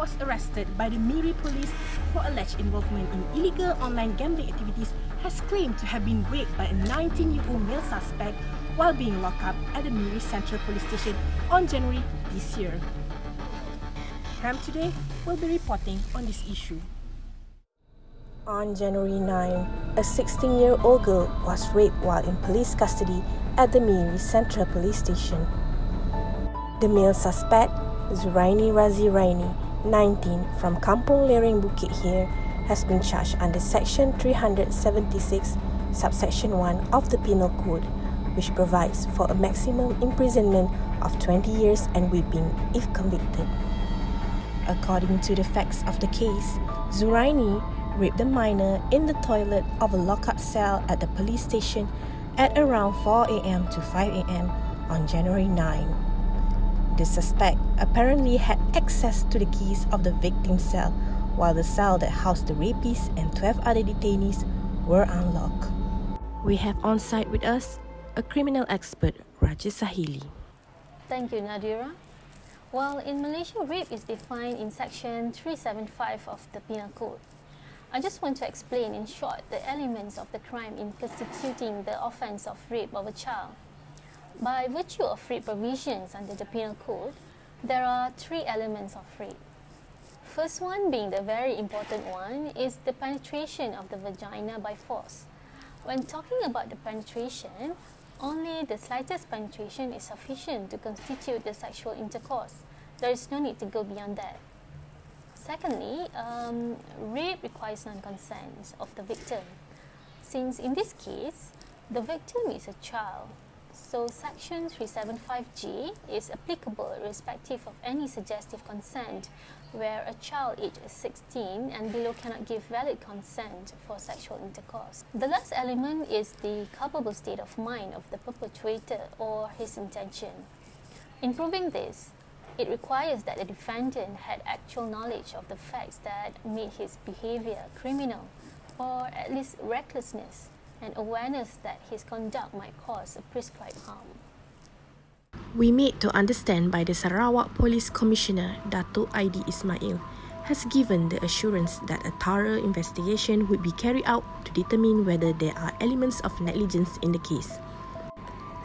was arrested by the Miri police for alleged involvement in illegal online gambling activities, has claimed to have been raped by a 19-year-old male suspect while being locked up at the Miri Central Police Station on January this year. Cram Today will be reporting on this issue. On January 9, a 16-year-old girl was raped while in police custody at the Miri Central Police Station. The male suspect, Zuraini Razi Raini, 19, from Kampung Lereng Bukit Hir, has been charged under Section 376, Subsection 1 of the Penal Code, which provides for a maximum imprisonment of 20 years and whipping if convicted. According to the facts of the case, Zuraini raped the minor in the toilet of a lock-up cell at the police station at around 4 a.m. to 5 a.m. on January 9. The suspect apparently had access to the keys of the victim's cell, while the cell that housed the rapist and 12 other detainees were unlocked. We have on site with us a criminal expert, Rajesh Sahili. Thank you, Nadira. Well, in Malaysia, rape is defined in Section 375 of the Penal Code. I just want to explain in short the elements of the crime in constituting the offence of rape of a child. By virtue of rape provisions under the Penal Code, there are three elements of rape. First one, being the very important one, is the penetration of the vagina by force. When talking about the penetration, only the slightest penetration is sufficient to constitute the sexual intercourse. There is no need to go beyond that. Secondly, rape requires non-consent of the victim, since in this case, the victim is a child. So Section 375G is applicable irrespective of any suggestive consent, where a child aged 16 and below cannot give valid consent for sexual intercourse. The last element is the culpable state of mind of the perpetrator or his intention. In proving this, it requires that the defendant had actual knowledge of the facts that made his behaviour criminal, or at least recklessness, and awareness that his conduct might cause a prescribed harm. We made to understand by the Sarawak Police Commissioner, Datuk Aidi Ismail, has given the assurance that a thorough investigation would be carried out to determine whether there are elements of negligence in the case.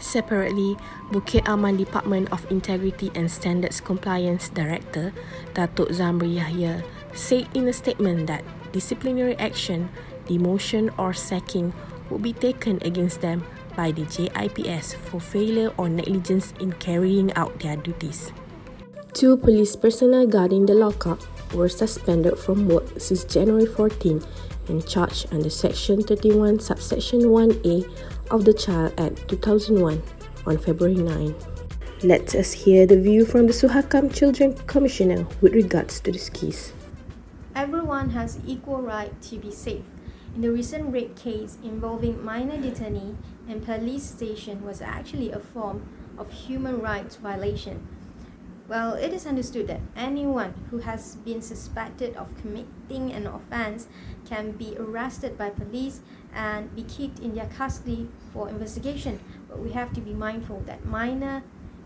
Separately, Bukit Aman Department of Integrity and Standards Compliance Director, Datuk Zamri Yahya, said in a statement that disciplinary action, demotion or sacking would be taken against them by the JIPS for failure or negligence in carrying out their duties. 2 police personnel guarding the lockup were suspended from work since January 14 and charged under Section 31, Subsection 1A of the Child Act 2001 on February 9. Let us hear the view from the Suhakam Children Commissioner with regards to this case. Everyone has equal right to be safe. In the recent rape case involving minor detainee in police station was actually a form of human rights violation. Well, it is understood that anyone who has been suspected of committing an offence can be arrested by police and be kept in their custody for investigation. But we have to be mindful that minor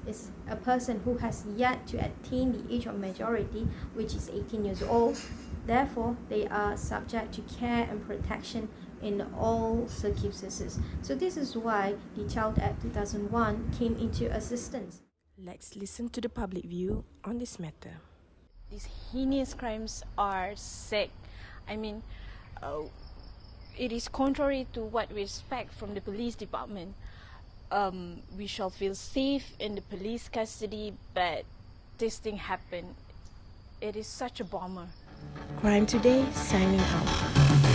is a person who has yet to attain the age of majority, which is 18 years old. Therefore, they are subject to care and protection in all circumstances. So this is why the Child Act 2001 came into existence. Let's listen to the public view on this matter. These heinous crimes are sick. I mean, it is contrary to what we expect from the police department. We shall feel safe in the police custody, but this thing happened. It is such a bummer. Crime Today, signing out.